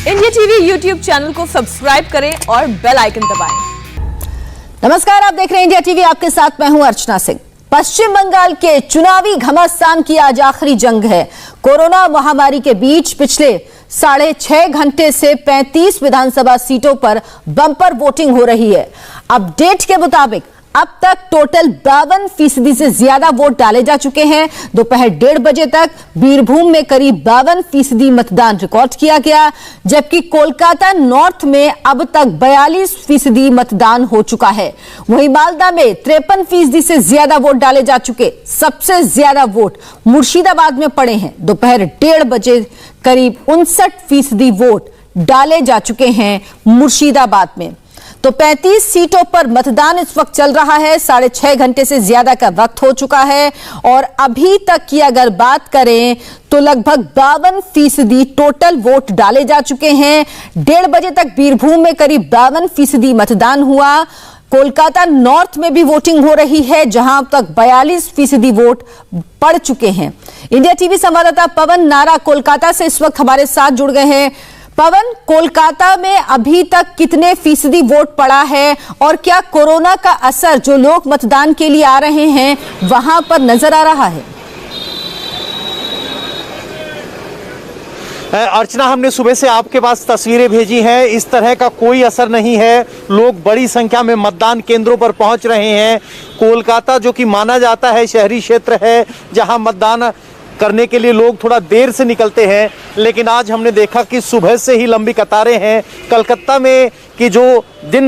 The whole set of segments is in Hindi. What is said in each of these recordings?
इंडिया टीवी यूट्यूब चैनल को सब्सक्राइब करें और बेल आइकन दबाएं। नमस्कार, आप देख रहे हैं इंडिया टीवी। आपके साथ मैं हूं अर्चना सिंह। पश्चिम बंगाल के चुनावी घमासान की आज आखिरी जंग है। कोरोना महामारी के बीच पिछले 6.5 घंटे से 35 विधानसभा सीटों पर बम्पर वोटिंग हो रही है। अपडेट के मुताबिक अब तक टोटल 52% से ज्यादा वोट डाले जा चुके हैं। दोपहर 1:30 बजे तक बीरभूम में करीब 52% मतदान रिकॉर्ड किया गया, जबकि कोलकाता नॉर्थ में अब तक 42% मतदान हो चुका है। वहीं मालदा में 53% से ज्यादा वोट डाले जा चुके। सबसे ज्यादा वोट मुर्शिदाबाद में पड़े हैं। दोपहर 1:30 बजे करीब 59% वोट डाले जा चुके हैं मुर्शिदाबाद में। तो 35 सीटों पर मतदान इस वक्त चल रहा है। 6.5 घंटे से ज्यादा का वक्त हो चुका है और अभी तक की अगर बात करें तो लगभग 52% टोटल वोट डाले जा चुके हैं। 1:30 बजे तक बीरभूम में करीब 52% मतदान हुआ। कोलकाता नॉर्थ में भी वोटिंग हो रही है, जहां अब तक 42% वोट पड़ चुके हैं। इंडिया टीवी संवाददाता पवन नारा कोलकाता से इस वक्त हमारे साथ जुड़ गए हैं। पवन, कोलकाता में अभी तक कितने फीसदी वोट पड़ा है और क्या कोरोना का असर जो लोग मतदान के लिए आ रहे हैं वहां पर नजर आ रहा है? अर्चना, हमने सुबह से आपके पास तस्वीरें भेजी हैं। इस तरह का कोई असर नहीं है। लोग बड़ी संख्या में मतदान केंद्रों पर पहुंच रहे हैं। कोलकाता जो कि माना जाता है शहरी क्षेत्र है, जहां मतदान करने के लिए लोग थोड़ा देर से निकलते हैं, लेकिन आज हमने देखा कि सुबह से ही लंबी कतारें हैं। कलकत्ता में कि जो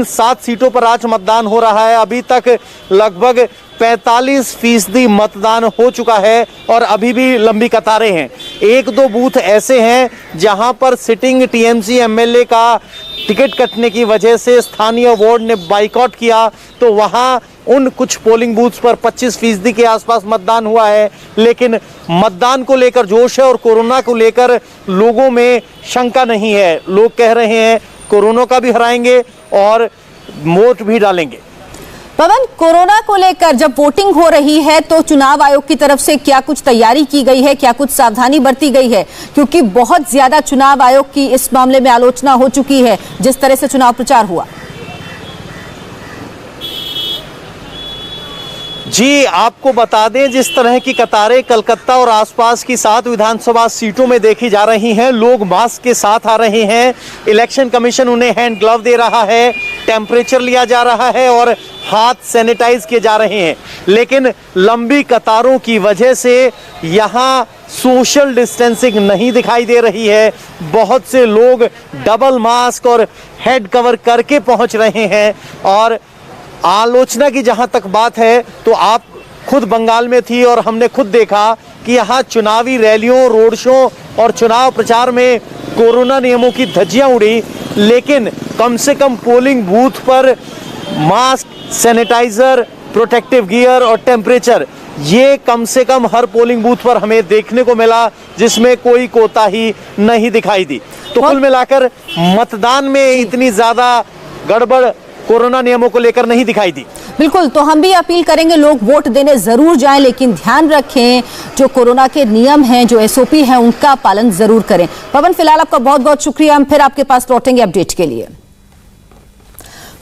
7 सीटों पर आज मतदान हो रहा है, अभी तक लगभग 45% मतदान हो चुका है और अभी भी लंबी कतारें हैं। 1-2 बूथ ऐसे हैं जहां पर सिटिंग टीएमसी एमएलए का टिकट कटने की वजह से स्थानीय वार्ड ने बाइकआउट किया, तो वहां उन कुछ पोलिंग बूथ्स पर 25% के आसपास मतदान हुआ है। लेकिन मतदान को लेकर जोश है और कोरोना को लेकर लोगों में शंका नहीं है। लोग कह रहे हैं कोरोना का भी हराएंगे और वोट भी डालेंगे। पवन, कोरोना को लेकर जब वोटिंग हो रही है तो चुनाव आयोग की तरफ से क्या कुछ तैयारी की गई है, क्या कुछ सावधानी बरती गई है? क्योंकि बहुत ज्यादा चुनाव आयोग की इस मामले में आलोचना हो चुकी है जिस तरह से चुनाव प्रचार हुआ। जी, आपको बता दें, जिस तरह की कतारें कलकत्ता और आसपास की 7 विधानसभा सीटों में देखी जा रही हैं, लोग मास्क के साथ आ रहे हैं। इलेक्शन कमीशन उन्हें हैंड ग्लव दे रहा है, टेम्परेचर लिया जा रहा है और हाथ सैनिटाइज किए जा रहे हैं। लेकिन लंबी कतारों की वजह से यहाँ सोशल डिस्टेंसिंग नहीं दिखाई दे रही है। बहुत से लोग डबल मास्क और हेड कवर करके पहुँच रहे हैं। और आलोचना की जहां तक बात है तो आप खुद बंगाल में थी और हमने खुद देखा कि यहाँ चुनावी रैलियों, रोड शो और चुनाव प्रचार में कोरोना नियमों की धज्जियां उड़ी, लेकिन कम से कम पोलिंग बूथ पर मास्क, सैनिटाइजर, प्रोटेक्टिव गियर और टेम्परेचर, ये कम से कम हर पोलिंग बूथ पर हमें देखने को मिला, जिसमें कोई कोताही नहीं दिखाई दी। तो कुल मिलाकर मतदान में इतनी ज्यादा गड़बड़ कोरोना नियमों को लेकर नहीं दिखाई दी। बिल्कुल, तो हम भी अपील करेंगे लोग वोट देने जरूर जाएं, लेकिन ध्यान रखें जो कोरोना के नियम हैं, जो एसओपी है, उनका पालन जरूर करें। पवन, फिलहाल आपका बहुत बहुत शुक्रिया। हम फिर आपके पास लौटेंगे अपडेट के लिए।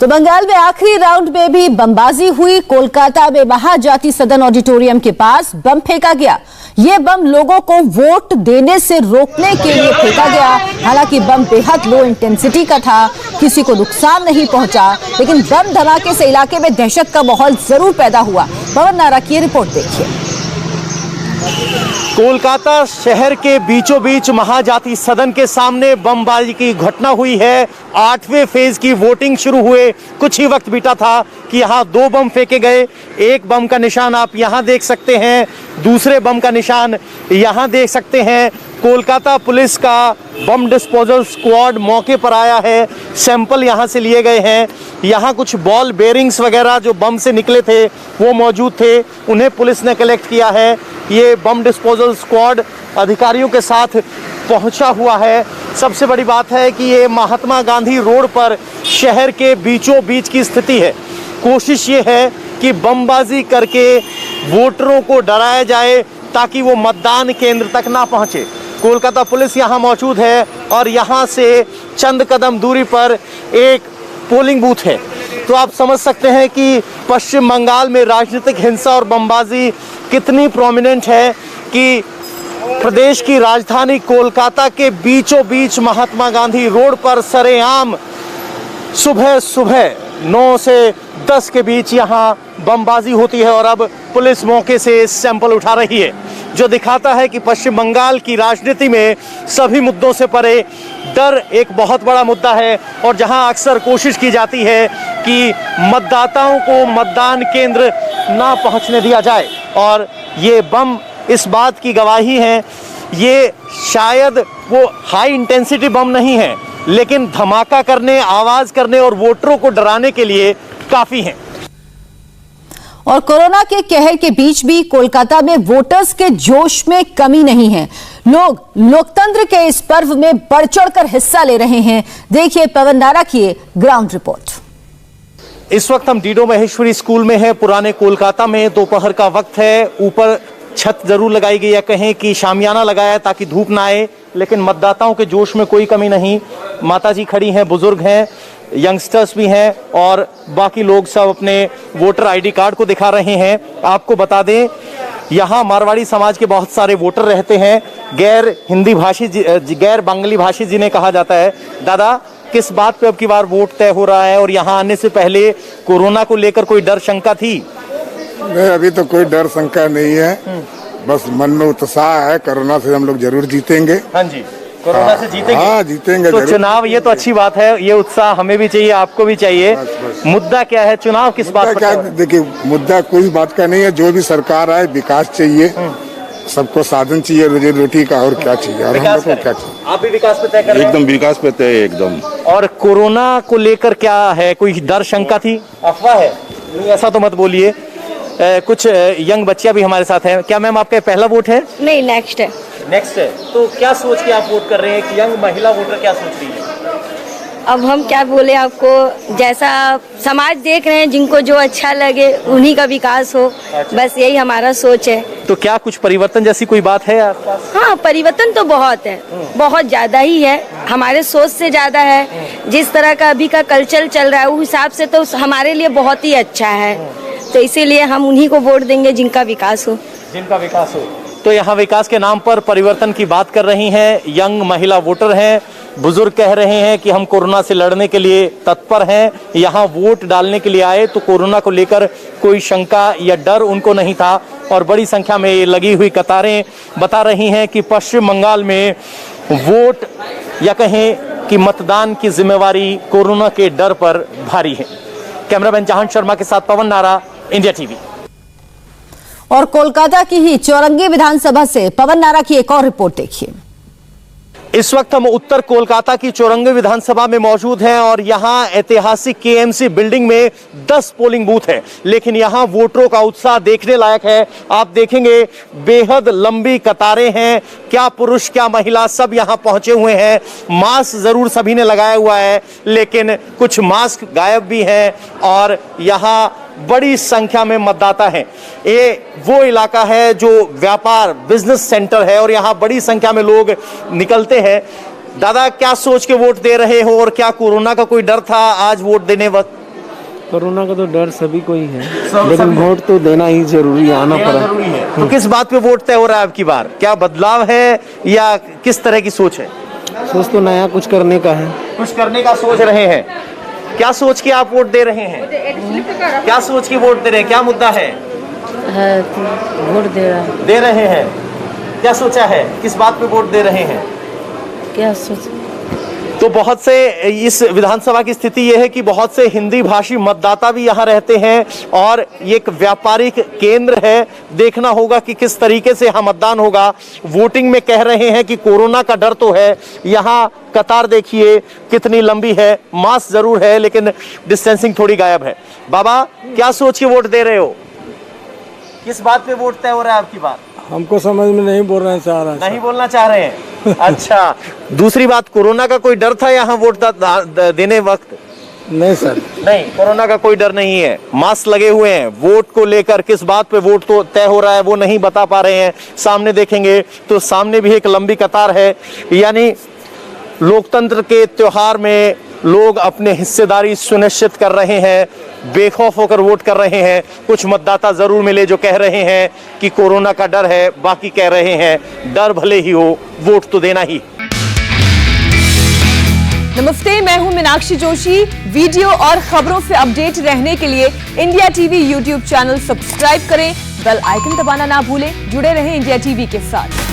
तो बंगाल में आखिरी राउंड में भी बमबाजी हुई। कोलकाता में महाजाति सदन ऑडिटोरियम के पास बम फेंका गया। ये बम लोगों को वोट देने से रोकने के लिए फेंका गया। हालांकि बम बेहद लो इंटेंसिटी का था, किसी को नुकसान नहीं पहुंचा, लेकिन बम धमाके से इलाके में दहशत का माहौल जरूर पैदा हुआ। पवन नारा की रिपोर्ट देखिए। कोलकाता शहर के बीचों बीच महाजाति सदन के सामने बमबाजी की घटना हुई है। 8वें फेज की वोटिंग शुरू हुए कुछ ही वक्त बीता था कि यहाँ 2 बम फेंके गए। एक बम का निशान आप यहाँ देख सकते हैं, दूसरे बम का निशान यहाँ देख सकते हैं। कोलकाता पुलिस का बम डिस्पोजल स्क्वाड मौके पर आया है, सैंपल यहाँ से लिए गए हैं। यहाँ कुछ बॉल बेरिंग्स वगैरह जो बम से निकले थे वो मौजूद थे, उन्हें पुलिस ने कलेक्ट किया है। ये बम डिस्पोजल स्क्वाड अधिकारियों के साथ पहुंचा हुआ है। सबसे बड़ी बात है कि ये महात्मा गांधी रोड पर शहर के बीचों बीच की स्थिति है। कोशिश ये है कि बमबाजी करके वोटरों को डराया जाए ताकि वो मतदान केंद्र तक ना पहुंचे। कोलकाता पुलिस यहाँ मौजूद है और यहाँ से चंद कदम दूरी पर एक पोलिंग बूथ है। तो आप समझ सकते हैं कि पश्चिम बंगाल में राजनीतिक हिंसा और बमबाजी कितनी प्रोमिनेंट है कि प्रदेश की राजधानी कोलकाता के बीचों बीच महात्मा गांधी रोड पर सरेआम सुबह सुबह 9 से 10 के बीच यहाँ बमबाजी होती है और अब पुलिस मौके से सैंपल उठा रही है, जो दिखाता है कि पश्चिम बंगाल की राजनीति में सभी मुद्दों से परे डर एक बहुत बड़ा मुद्दा है और जहां अक्सर कोशिश की जाती है कि मतदाताओं को मतदान केंद्र ना पहुंचने दिया जाए। और ये बम इस बात की गवाही है। ये शायद वो हाई इंटेंसिटी बम नहीं है, लेकिन धमाका करने, आवाज करने और वोटरों को डराने के लिए काफी हैं। और कोरोना के कहर के बीच भी कोलकाता में वोटर्स के जोश में कमी नहीं है। लोग लोकतंत्र के इस पर्व में बढ़ चढ़कर हिस्सा ले रहे हैं। देखिए पवन नारा की ग्राउंड रिपोर्ट। इस वक्त हम डीडो महेश्वरी स्कूल में हैं, पुराने कोलकाता में। दोपहर का वक्त है, ऊपर छत जरूर लगाई गई है, कहें कि शामियाना लगाया है ताकि धूप ना आए, लेकिन मतदाताओं के जोश में कोई कमी नहीं। माताजी खड़ी हैं, बुजुर्ग हैं, यंगस्टर्स भी हैं और बाकी लोग सब अपने वोटर आईडी कार्ड को दिखा रहे हैं। आपको बता दें, यहाँ मारवाड़ी समाज के बहुत सारे वोटर रहते हैं। गैर हिंदी भाषी, गैर बंगाली भाषी जिन्हें कहा जाता है। दादा, किस बात पे अब की बार वोट तय हो रहा है और यहाँ आने से पहले कोरोना को लेकर कोई डर शंका थी? नहीं, अभी तो कोई डर शंका नहीं है, बस मन में उत्साह है। कोरोना से हम लोग जरूर जीतेंगे। हाँ जी, कोरोना से जीतेंगे। हाँ, जीतेंगे तो जरूर। चुनाव, ये तो अच्छी बात है, ये उत्साह हमें भी चाहिए, आपको भी चाहिए। बस। मुद्दा क्या है? चुनाव किस बात पर? क्या, देखिए मुद्दा कोई बात का नहीं है। जो भी सरकार आए, विकास चाहिए, सबको साधन चाहिए रोजी रोटी का, और क्या चाहिए। और हम लोग को क्या चाहिए? आप भी विकास पे तय कर रहे हैं? एकदम विकास पे तय, एकदम। और कोरोना को लेकर क्या है, कोई डर शंका थी? अफवाह है? नहीं, ऐसा तो मत बोलिए। कुछ यंग बच्चियां भी हमारे साथ हैं। क्या मैम आपका पहला वोट है? नहीं, नेक्स्ट है। नेक्स्ट है। तो क्या सोच के आप वोट कर रहे हैं? कि यंग महिला वोटर क्या सोच रही है? अब हम क्या बोले आपको, जैसा समाज देख रहे हैं, जिनको जो अच्छा लगे उन्हीं का विकास हो। अच्छा। बस यही हमारा सोच है। तो क्या कुछ परिवर्तन जैसी कोई बात है आसपास? हाँ, परिवर्तन तो बहुत है, बहुत ज्यादा ही है, हमारे सोच से ज्यादा है। जिस तरह का अभी का कल्चर चल रहा है उस हिसाब से तो हमारे लिए बहुत ही अच्छा है। तो इसीलिए हम उन्हीं को वोट देंगे जिनका विकास हो। जिनका विकास हो। तो यहाँ विकास के नाम पर परिवर्तन की बात कर रही हैं यंग महिला वोटर हैं। बुजुर्ग कह रहे हैं कि हम कोरोना से लड़ने के लिए तत्पर हैं, यहाँ वोट डालने के लिए आए, तो कोरोना को लेकर कोई शंका या डर उनको नहीं था। और बड़ी संख्या में ये लगी हुई कतारें बता रही हैं कि पश्चिम बंगाल में वोट या कहें कि मतदान की जिम्मेवारी कोरोना के डर पर भारी है। कैमरामैन जहां शर्मा के साथ पवन नारा, इंडिया टीवी। और कोलकाता की ही चौरंगी विधानसभा से पवन नारा की एक और रिपोर्ट देखिए। इस वक्त हम उत्तर कोलकाता की चौरंगी विधानसभा में मौजूद हैं और यहाँ ऐतिहासिक केएमसी बिल्डिंग में 10 पोलिंग बूथ हैं, लेकिन यहाँ वोटरों का उत्साह देखने लायक है। आप देखेंगे बेहद लंबी कतारें हैं, क्या पुरुष क्या महिला सब यहाँ पहुंचे हुए हैं। मास्क जरूर सभी ने लगाया हुआ है, लेकिन कुछ मास्क गायब भी हैं और यहाँ बड़ी संख्या में मतदाता हैं। ये वो इलाका है जो व्यापार बिजनेस सेंटर है और यहाँ बड़ी संख्या में लोग निकलते हैं। दादा, क्या सोच के वोट दे रहे हो और क्या कोरोना का कोई डर था आज वोट देने वक्त? कोरोना का तो डर सभी को ही है, लेकिन वोट तो देना ही जरूरी है, आना पड़ा। तो किस बात पे वोट तय हो रहा है आपकी बार? क्या बदलाव है या किस तरह की सोच है? सोच तो नया कुछ करने का है। कुछ करने का सोच रहे हैं। क्या सोच के आप वोट दे रहे हैं? क्या सोच के वोट दे रहे हैं? क्या मुद्दा है? वोट दे रहे हैं। क्या सोचा है? किस बात पे वोट दे रहे हैं? क्या सोच? तो बहुत से, इस विधानसभा की स्थिति यह है कि बहुत से हिंदी भाषी मतदाता भी यहाँ रहते हैं और ये एक व्यापारिक केंद्र है। देखना होगा कि किस तरीके से यहाँ मतदान होगा। वोटिंग में कह रहे हैं कि कोरोना का डर तो है। यहाँ कतार देखिए कितनी लंबी है, मास्क जरूर है लेकिन डिस्टेंसिंग थोड़ी गायब है। बाबा, क्या सोच के वोट दे रहे हो? किस बात पे वोट तय हो रहा है आपकी बात? हमको समझ में नहीं बोलना चाह रहा। नहीं बोलना चाह रहे हैं? अच्छा, दूसरी बात, कोरोना का कोई डर था यहाँ वोट देने वक्त? नहीं सर, नहीं, कोरोना का कोई डर नहीं है, मास्क लगे हुए हैं। वोट को लेकर किस बात पे वोट तो तय हो रहा है वो नहीं बता पा रहे हैं। सामने देखेंगे तो सामने भी एक लंबी कतार है, यानी लोकतंत्र के त्योहार में लोग अपने हिस्सेदारी सुनिश्चित कर रहे हैं, बेखौफ होकर वोट कर रहे हैं। कुछ मतदाता जरूर मिले जो कह रहे हैं कि कोरोना का डर है, बाकी कह रहे हैं डर भले ही हो, वोट तो देना ही। नमस्ते, मैं हूं मीनाक्षी जोशी। वीडियो और खबरों से अपडेट रहने के लिए India TV YouTube channel subscribe करें, बेल आइकन दबाना ना भूलें। जुड़े रहें इंडिया टीवी के साथ।